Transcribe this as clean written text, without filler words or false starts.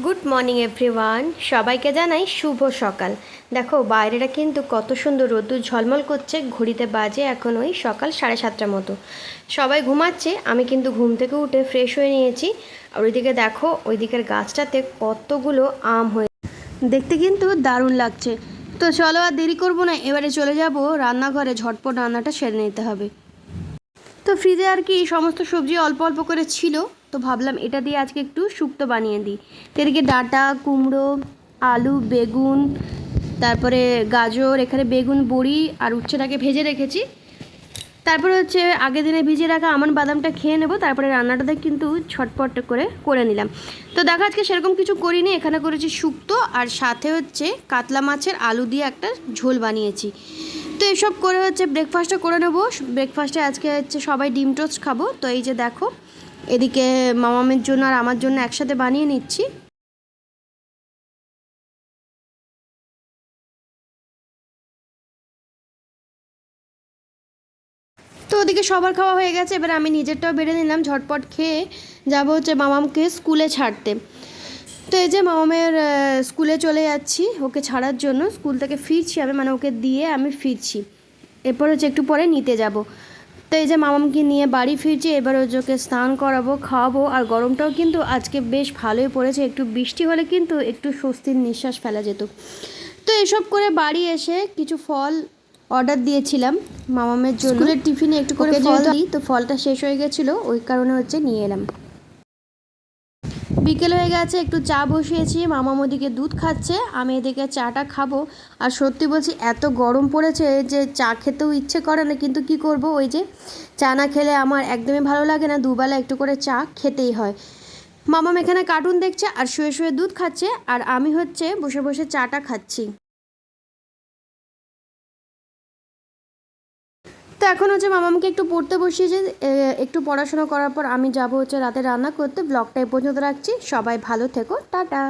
Good morning everyone, সবাইকে জানাই শুভ সকাল। দেখো বাইরেটা কিন্তু কত সুন্দর রোদ্দুর ঝলমল করছে। ঘড়িতে বাজে এখন ওই সকাল 7:30টার মতো। সবাই ঘুমাচ্ছে, আমি কিন্তু ঘুম থেকে উঠে ফ্রেশ হয়ে নিয়েছি। আর ওইদিকে দেখো, ওই দিকের গাছটাতে কতগুলো আম হয়ে, দেখতে কিন্তু দারুণ লাগছে। তো চলো আর দেরি করবো না, এবারে চলে যাব রান্নাঘরে, ঝটপট রান্নাটা সেরে নিতে হবে। তো ফ্রিজে আর কি সমস্ত সবজি অল্প অল্প করে ছিল, তো ভাবলাম এটা দিয়ে আজকে একটু শুক্তো বানিয়ে দিই। তো এদিকে ডাঁটা, কুমড়ো, আলু, বেগুন, তারপরে গাজর, এখানে বেগুন বড়ি আর উচ্ছেটাকে ভেজে রেখেছি। তারপরে হচ্ছে আগের দিনে ভিজিয়ে রাখা আমন্ড বাদামটা খেয়ে নেবো, তারপরে রান্নাটাতে কিন্তু ছটপট করে নিলাম। তো দেখো আজকে সেরকম কিছু করিনি, এখানে করেছি শুক্তো আর সাথে হচ্ছে কাতলা মাছের আলু দিয়ে একটা ঝোল বানিয়েছি। তো এসব করে হচ্ছে ব্রেকফাস্টটা করে নেবো। ব্রেকফাস্টে আজকে হচ্ছে সবাই ডিম টোস্ট খাবো। তো এই যে দেখো, এদিকে মামামের জন্য আর আমার জন্য একসাথে বানিয়ে নিচ্ছি। তো ওদিকে সবার খাওয়া হয়ে গেছে, এবার আমি নিজেরটাও বেড়ে নিলাম। ঝটপট খেয়ে যাবো হচ্ছে মামামকে স্কুলে ছাড়তে। তো এই যে মামামের স্কুলে চলে যাচ্ছি ওকে ছাড়ার জন্য। স্কুল থেকে ফিরছি আমি, মানে ওকে দিয়ে আমি ফিরছি। এরপর হচ্ছে একটু পরে নিতে যাব। তো এই যে মামামকে নিয়ে বাড়ি ফিরছি, এবার ওকে স্নান করাবো, খাওয়াবো। আর গরমটাও কিন্তু আজকে বেশ ভালোই পড়েছে, একটু বৃষ্টি হলে কিন্তু একটু স্বস্তির নিঃশ্বাস ফেলা যেত। তো এসব করে বাড়ি এসে কিছু ফল অর্ডার দিয়েছিলাম মামামের জন্য। স্কুলের টিফিনে একটু করে ফল দিই, তো ফলটা শেষ হয়ে গেছিলো, ওই কারণে হচ্ছে নিয়ে এলাম। বিকেল হয়ে গেছে, একটু চা বসিয়েছি, মামাম ওদিকে দুধ খাচ্ছে, আমি এদিকে চাটা খাবো। আর সত্যি বলছি এত গরম পড়েছে যে চা খেতেও ইচ্ছে করে না, কিন্তু কি করব, ওই যে চা না খেলে আমার একদমই ভালো লাগে না, দুবেলা একটু করে চা খেতেই হয়। মামাম এখানে কার্টুন দেখছে আর শুয়ে শুয়ে দুধ খাচ্ছে, আর আমি হচ্ছে বসে বসে চাটা খাচ্ছি। তো এখন হচ্ছে মামামকে একটু পড়তে বসিয়েছে, একটু পড়াশোনা করার পর আমি যাব হচ্ছে রাতে রান্না করতে। ব্লগটা এ পর্যন্ত রাখছি, সবাই ভালো থেকো, টাটা।